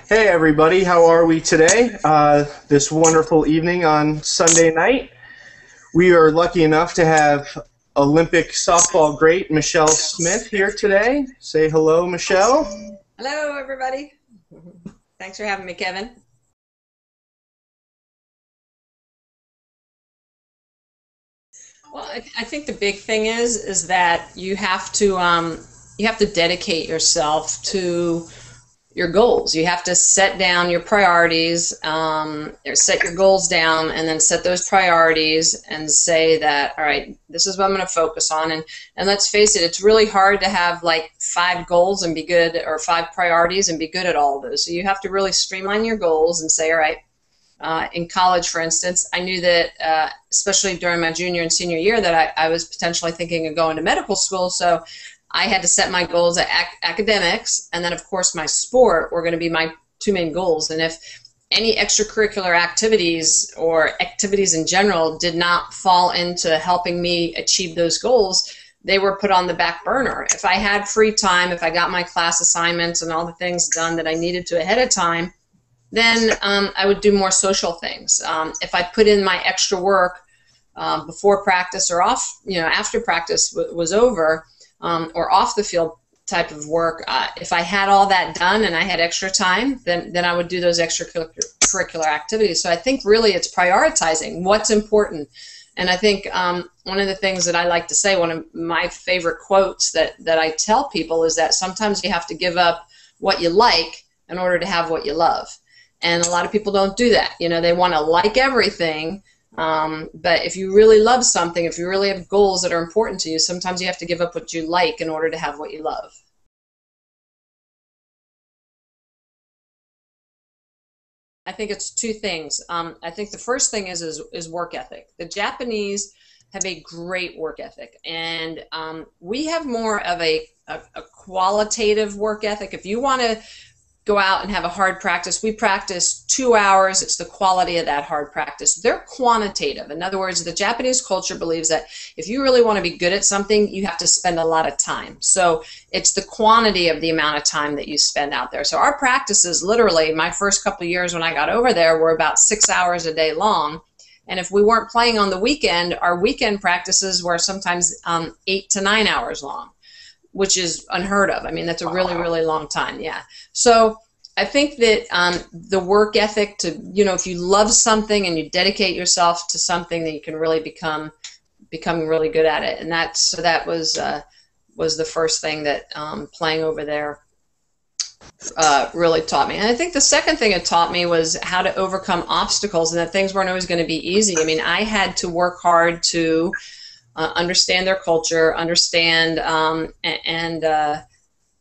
Hey everybody, how are we today? This wonderful evening on Sunday night. We are lucky enough to have Olympic softball great Michele Smith here today. Say hello, Michele. Hello, everybody. Thanks for having me, Kevin. Well, I think the big thing is that you have to dedicate yourself to your goals. You have to set down your priorities, or set your goals down, and then set those priorities and say that, all right, this is what I'm going to focus on. And let's face it, it's really hard to have like 5 goals and be good, or 5 priorities and be good at all of those. So you have to really streamline your goals and say, all right, in college, for instance, I knew that, especially during my junior and senior year, that I was potentially thinking of going to medical school. So I had to set my goals at academics, and then, of course, my sport were going to be my 2 main goals. And if any extracurricular activities or activities in general did not fall into helping me achieve those goals, they were put on the back burner. If I had free time, if I got my class assignments and all the things done that I needed to ahead of time, then I would do more social things. If I put in my extra work before practice or after practice was over, or off the field type of work, if I had all that done and I had extra time, then I would do those extracurricular activities. So I think really it's prioritizing what's important. And I think one of the things that I like to say, one of my favorite quotes that I tell people is that sometimes you have to give up what you like in order to have what you love. And a lot of people don't do that. You know, they want to like everything. But if you really love something, if you really have goals that are important to you, sometimes you have to give up what you like in order to have what you love. I think it's 2 things. I think the first thing is work ethic. The Japanese have a great work ethic, and we have more of a qualitative work ethic. If you want to go out and have a hard practice, we practice 2 hours. It's the quality of that hard practice. They're quantitative. In other words, the Japanese culture believes that if you really want to be good at something, you have to spend a lot of time. So it's the quantity of the amount of time that you spend out there. So our practices, literally, my first couple of years when I got over there, were about 6 hours a day long. And if we weren't playing on the weekend, our weekend practices were sometimes 8 to 9 hours long, which is unheard of. I mean, that's a really, really long time, yeah. So I think that the work ethic to, if you love something and you dedicate yourself to something, then you can really become really good at it. And that was the first thing that playing over there really taught me. And I think the second thing it taught me was how to overcome obstacles, and that things weren't always going to be easy. I mean, I had to work hard to understand their culture, understand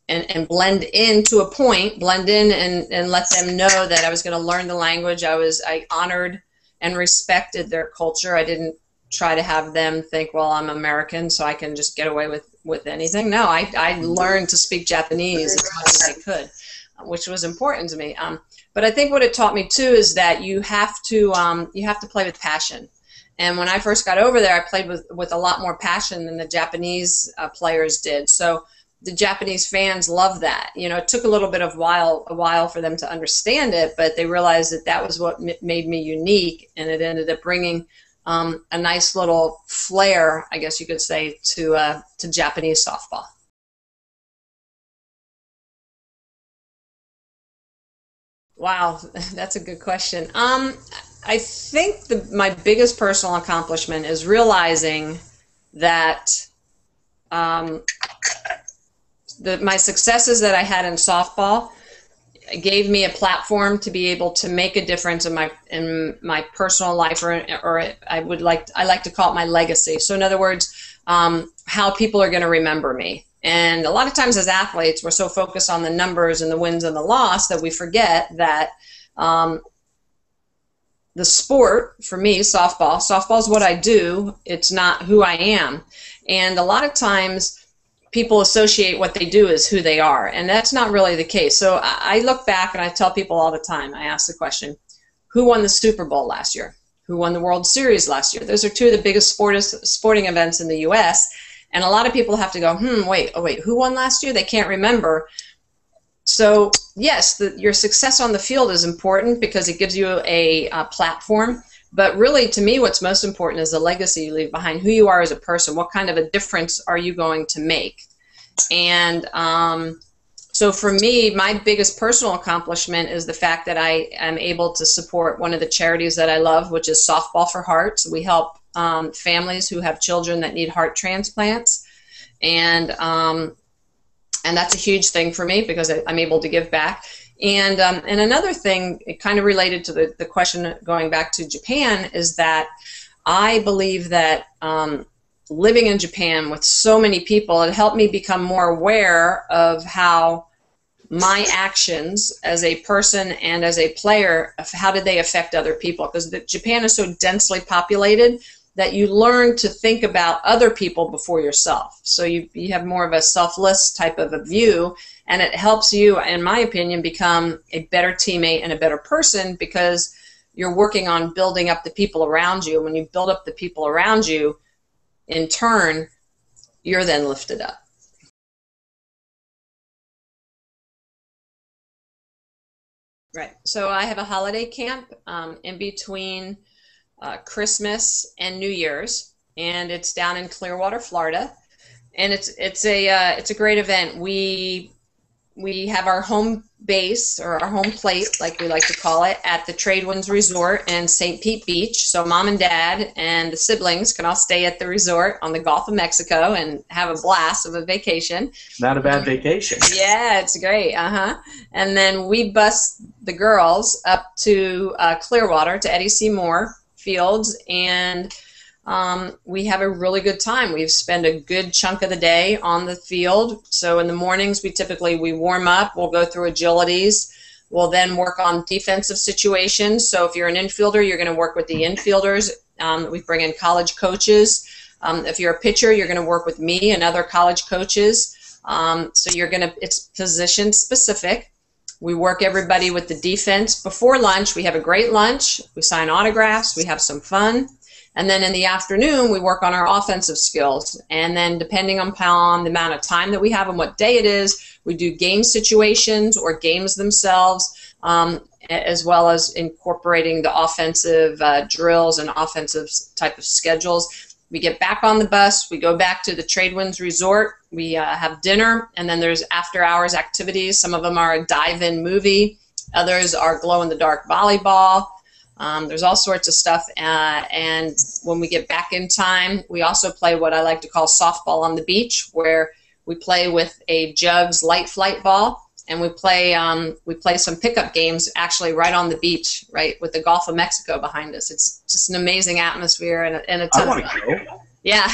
and blend in to a point, blend in and let them know that I was going to learn the language. I honored and respected their culture. I didn't try to have them think, well, I'm American, so I can just get away with anything. No, I learned to speak Japanese as much as I could, which was important to me. But I think what it taught me too is that you have to play with passion. And when I first got over there, I played with a lot more passion than the Japanese players did. So the Japanese fans love that. It took a little bit of a while for them to understand it, but they realized that was what made me unique, and it ended up bringing a nice little flair, I guess you could say, to Japanese softball. Wow, that's a good question. I think my biggest personal accomplishment is realizing that my successes that I had in softball gave me a platform to be able to make a difference in my personal life, or I like to call it my legacy. So in other words, how people are going to remember me. And a lot of times as athletes, we're so focused on the numbers and the wins and the loss that we forget that the sport, for me, softball is what I do. It's not who I am. And a lot of times people associate what they do as who they are, and that's not really the case. So I look back and I tell people all the time, I ask the question, who won the Super Bowl last year? Who won the World Series last year? Those are 2 of the biggest sporting events in the U.S., and a lot of people have to go, wait, who won last year? They can't remember. So yes, your success on the field is important because it gives you a platform. But really, to me, what's most important is the legacy you leave behind, who you are as a person. What kind of a difference are you going to make? And so for me, my biggest personal accomplishment is the fact that I am able to support one of the charities that I love, which is Softball for Hearts. We help families who have children that need heart transplants. And that's a huge thing for me because I'm able to give back. And another thing, kind of related to the question going back to Japan, is that I believe that living in Japan with so many people, it helped me become more aware of how my actions as a person and as a player, how did they affect other people? Because Japan is so densely populated that you learn to think about other people before yourself. So you have more of a selfless type of a view, and it helps you, in my opinion, become a better teammate and a better person because you're working on building up the people around you. When you build up the people around you, in turn, you're then lifted up. Right. So I have a holiday camp in between Christmas and New Year's, and it's down in Clearwater, Florida, and it's a great event. We have our home base, or our home plate, like we like to call it, at the Tradewinds Resort in St. Pete Beach. So mom and dad and the siblings can all stay at the resort on the Gulf of Mexico and have a blast of a vacation. Not a bad vacation. Yeah, it's great. And then we bus the girls up to Clearwater, to Eddie C. Moore Fields, and we have a really good time. We spend a good chunk of the day on the field. So in the mornings, we warm up. We'll go through agilities. We'll then work on defensive situations. So if you're an infielder, you're going to work with the infielders. We bring in college coaches. If you're a pitcher, you're going to work with me and other college coaches. So it's position specific. We work everybody with the defense. Before lunch, we have a great lunch. We sign autographs. We have some fun. And then in the afternoon, we work on our offensive skills. And then depending upon the amount of time that we have and what day it is, we do game situations or games themselves, as well as incorporating the offensive drills and offensive type of schedules. We get back on the bus. We go back to the Tradewinds Resort. We have dinner, and then there's after-hours activities. Some of them are a dive-in movie. Others are glow-in-the-dark volleyball. There's all sorts of stuff, and when we get back in time, we also play what I like to call softball on the beach, where we play with a Jugs light flight ball, and we play some pickup games actually right on the beach, right, with the Gulf of Mexico behind us. It's just an amazing atmosphere and a ton of fun. Go. Yeah.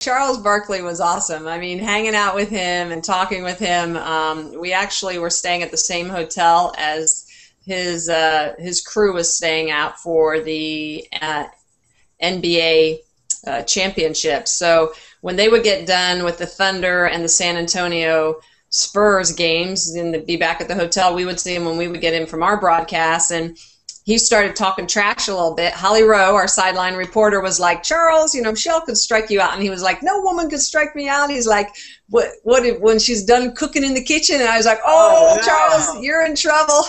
Charles Barkley was awesome. I mean, hanging out with him and talking with him. We actually were staying at the same hotel as his crew was staying out for the NBA championship. So when they would get done with the Thunder and the San Antonio Spurs games and be back at the hotel, we would see him when we would get in from our broadcast, and he started talking trash a little bit. Holly Rowe, our sideline reporter, was like, Charles, Michelle could strike you out. And he was like, no woman could strike me out. He's like, what when she's done cooking in the kitchen? And I was like, oh, no. Charles, you're in trouble.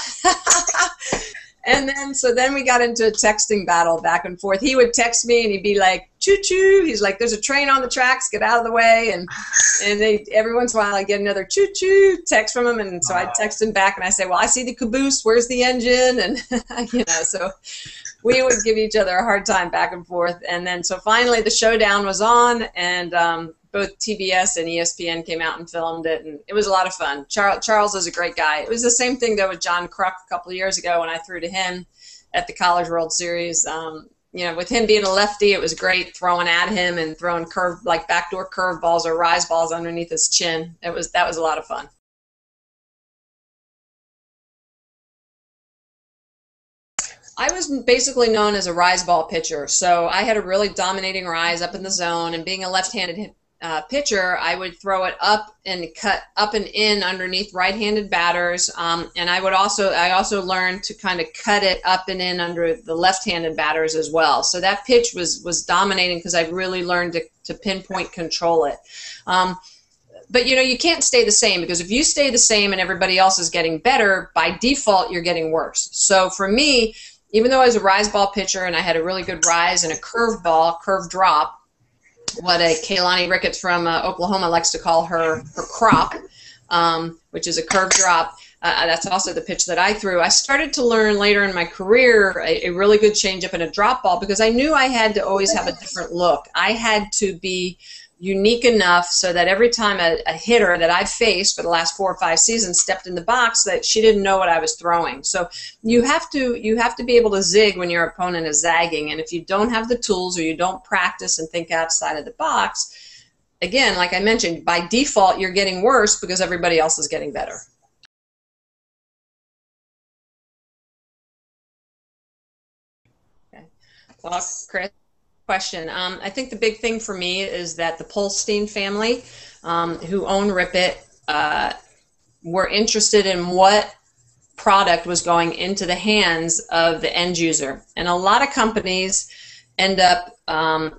And then we got into a texting battle back and forth. He would text me and he'd be like, choo-choo. He's like, there's a train on the tracks, get out of the way. And every once in a while I get another choo-choo text from him. And so I'd text him back and I say, well, I see the caboose, where's the engine? And, so we would give each other a hard time back and forth. And then so finally the showdown was on, and both TBS and ESPN came out and filmed it, and it was a lot of fun. Charles is a great guy. It was the same thing, though, with John Kruk a couple of years ago when I threw to him at the College World Series. With him being a lefty, it was great throwing at him and throwing backdoor curve balls or rise balls underneath his chin. That was a lot of fun. I was basically known as a rise ball pitcher, so I had a really dominating rise up in the zone, and being a left-handed pitcher, I would throw it up and cut up and in underneath right-handed batters, and I also learned to kind of cut it up and in under the left-handed batters as well. So that pitch was dominating because I really learned to pinpoint control it. But you can't stay the same, because if you stay the same and everybody else is getting better, by default you're getting worse. So for me, even though I was a rise ball pitcher and I had a really good rise and a curve drop, what Kaylani Ricketts from Oklahoma likes to call her crop, which is a curve drop. That's also the pitch that I threw. I started to learn later in my career a really good changeup and a drop ball, because I knew I had to always have a different look. I had to be unique enough so that every time a hitter that I've faced for the last 4 or 5 seasons stepped in the box, that she didn't know what I was throwing. So you have to be able to zig when your opponent is zagging, and if you don't have the tools or you don't practice and think outside of the box, again, like I mentioned, by default you're getting worse because everybody else is getting better. Okay. Well, Chris, question. I think the big thing for me is that the Polstein family, who own Rip It, were interested in what product was going into the hands of the end user. And a lot of companies end up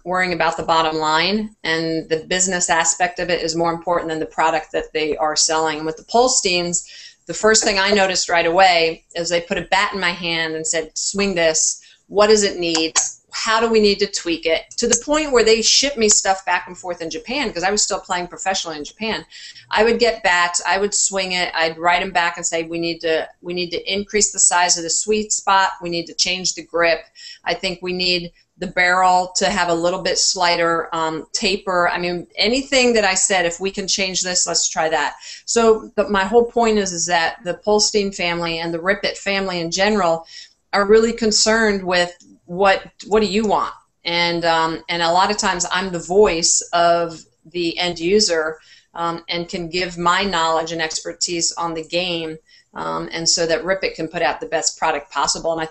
worrying about the bottom line, and the business aspect of it is more important than the product that they are selling. And with the Polsteins, the first thing I noticed right away is they put a bat in my hand and said, swing this. What does it need? How do we need to tweak it? To the point where they shipped me stuff back and forth in Japan, because I was still playing professionally in Japan. I would get bats, I would swing it, I'd write them back and say, we need to increase the size of the sweet spot, we need to change the grip, I think we need the barrel to have a little bit slighter taper. I mean, anything that I said, if we can change this, let's try that. So my whole point is that the Polstein family and the Rip It family in general are really concerned with what do you want, and a lot of times I'm the voice of the end user, and can give my knowledge and expertise on the game, and so that Rip It can put out the best product possible. And I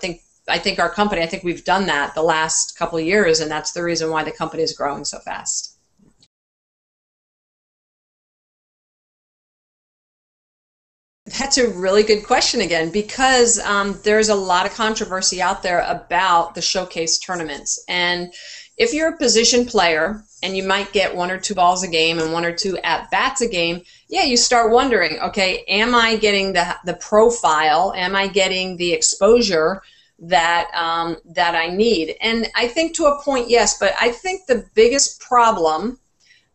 think our company, I think we've done that the last couple of years, and that's the reason why the company is growing so fast. That's a really good question again, because there's a lot of controversy out there about the showcase tournaments. And if you're a position player and you might get 1 or 2 balls a game and 1 or 2 at-bats a game, yeah, you start wondering, okay, am I getting the profile? Am I getting the exposure that I need? And I think to a point, yes, but I think the biggest problem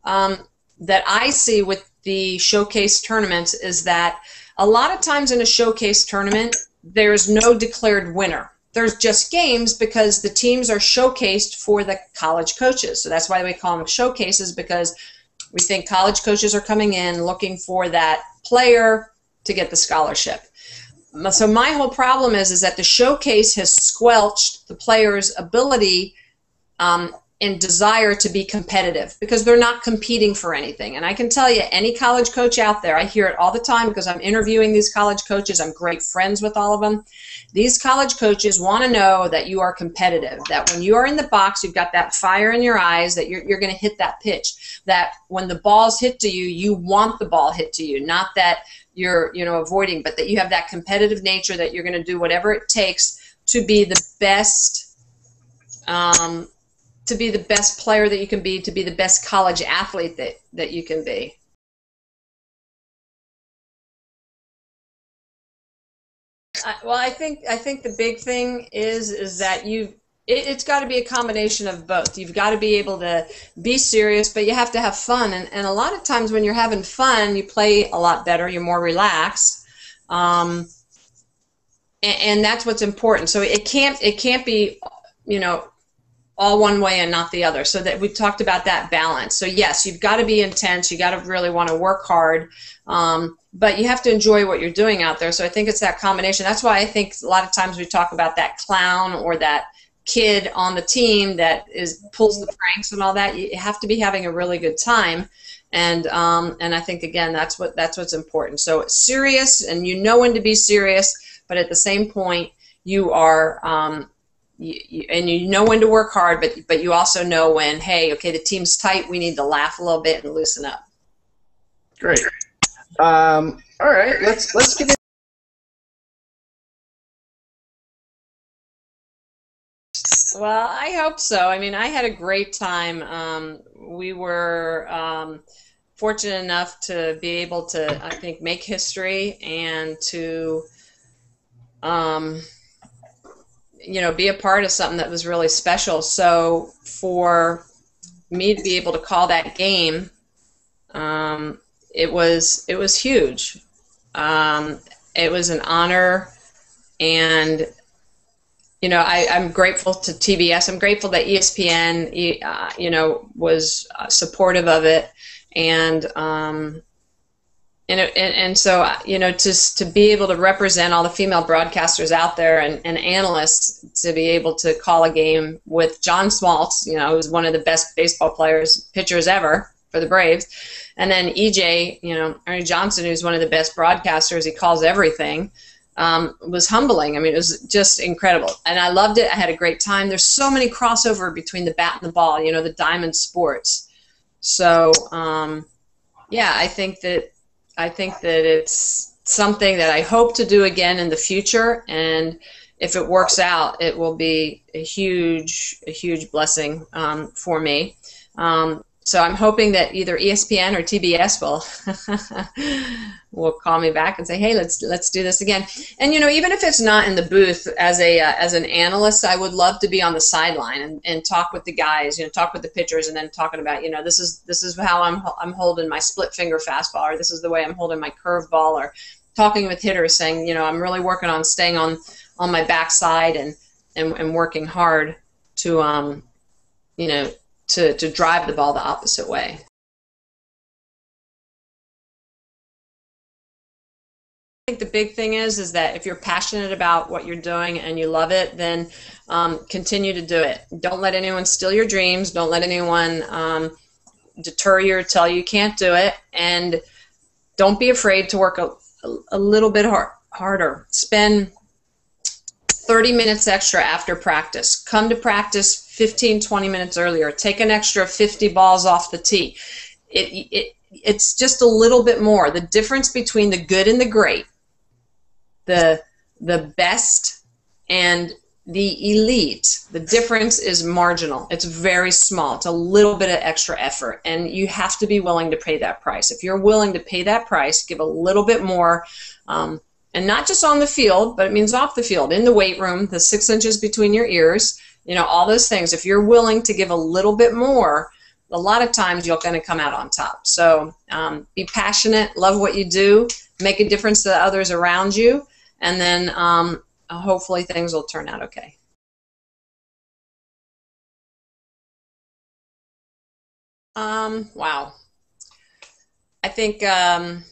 that I see with the showcase tournaments is that a lot of times in a showcase tournament, there's no declared winner. There's just games because the teams are showcased for the college coaches. So that's why we call them showcases, because we think college coaches are coming in looking for that player to get the scholarship. So my whole problem is that the showcase has squelched the player's ability and desire to be competitive, because they're not competing for anything. And I can tell you, any college coach out there, I hear it all the time because I'm interviewing these college coaches. I'm great friends with all of them. These college coaches want to know that you are competitive, that when you are in the box, you've got that fire in your eyes, that you're going to hit that pitch, that when the ball's hit to you, you want the ball hit to you, not that you're avoiding, but that you have that competitive nature, that you're going to do whatever it takes to be the best player that you can be, to be the best college athlete that you can be. Well, I think the big thing is that it's got to be a combination of both. You've got to be able to be serious, but you have to have fun. And a lot of times when you're having fun, you play a lot better. You're more relaxed, and that's what's important. So it can't be, all one way and not the other. So that we talked about that balance. So yes, you've got to be intense. You got to really want to work hard, but you have to enjoy what you're doing out there. So I think it's that combination. That's why I think a lot of times we talk about that clown or that kid on the team that pulls the pranks and all that. You have to be having a really good time, and I think again that's what's important. So serious, and you know when to be serious, but at the same point you are and you know when to work hard, but you also know when, hey, okay, the team's tight, we need to laugh a little bit and loosen up. Great. All right, let's get into. Well, I hope so. I mean, I had a great time. We were fortunate enough to be able to, I think, make history and to, be a part of something that was really special. So for me to be able to call that game, it was huge. It was an honor, and I'm grateful to TBS. I'm grateful that ESPN, was supportive of it, and so just to be able to represent all the female broadcasters out there and analysts, to be able to call a game with John Smoltz, who's one of the best baseball pitchers ever for the Braves, and then EJ, Ernie Johnson, who's one of the best broadcasters. He calls everything. Was humbling. I mean, it was just incredible, and I loved it. I had a great time. There's so many crossover between the bat and the ball, the diamond sports. So, I think that it's something that I hope to do again in the future, and if it works out, it will be a huge blessing for me. So I'm hoping that either ESPN or TBS will call me back and say, hey, let's do this again. And even if it's not in the booth as an analyst, I would love to be on the sideline and talk with the guys, talk with the pitchers, and then talking about, this is how I'm holding my split finger fastball, or this is the way I'm holding my curveball, or talking with hitters, saying, I'm really working on staying on my backside and working hard to to drive the ball the opposite way. I think the big thing is that if you're passionate about what you're doing and you love it, then continue to do it. Don't let anyone steal your dreams. Don't let anyone deter you or tell you can't do it. And don't be afraid to work a little bit harder. Spend 30 minutes extra after practice. Come to practice 15-20 minutes earlier. Take an extra 50 balls off the tee. It's just a little bit more. The difference between the good and the great, the best and the elite, the difference is marginal. It's very small. It's a little bit of extra effort, and you have to be willing to pay that price. If you're willing to pay that price, give a little bit more, and not just on the field, but it means off the field, in the weight room, the 6 inches between your ears, all those things. If you're willing to give a little bit more, a lot of times you're going to come out on top. So be passionate, love what you do, make a difference to others around you, and then hopefully things will turn out okay. Wow. I think that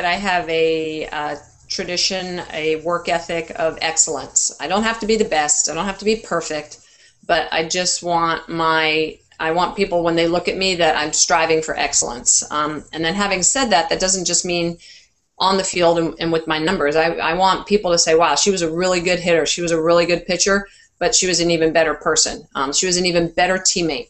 I have a tradition, a work ethic of excellence. I don't have to be the best. I don't have to be perfect, but I just want I want people, when they look at me, that I'm striving for excellence. And then having said that, that doesn't just mean on the field and with my numbers. I want people to say, wow, she was a really good hitter. She was a really good pitcher, but she was an even better person. She was an even better teammate.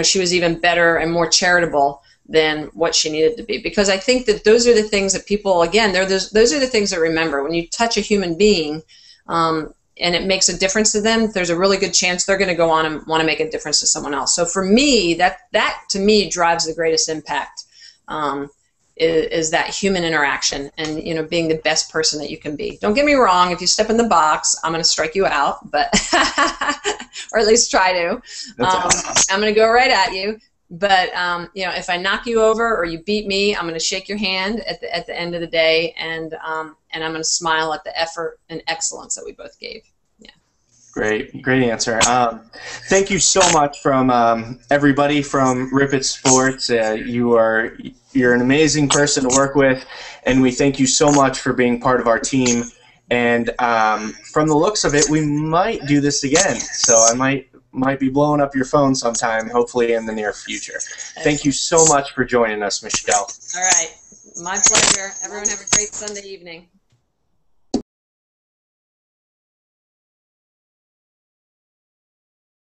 She was even better and more charitable than what she needed to be. Because I think that those are the things that people, again, those are the things that remember. When you touch a human being and it makes a difference to them, there's a really good chance they're going to go on and want to make a difference to someone else. So for me, that to me drives the greatest impact, is that human interaction and, being the best person that you can be. Don't get me wrong, if you step in the box, I'm going to strike you out, but or at least try to. I'm going to go right at you. But if I knock you over or you beat me, I'm going to shake your hand at the end of the day, and I'm going to smile at the effort and excellence that we both gave. Yeah. Great answer. Thank you so much from everybody from Rip It Sports. You're an amazing person to work with, and we thank you so much for being part of our team. And from the looks of it, we might do this again. So I might be blowing up your phone sometime, hopefully in the near future. Thank you so much for joining us, Michele. All right. My pleasure. Everyone have a great Sunday evening.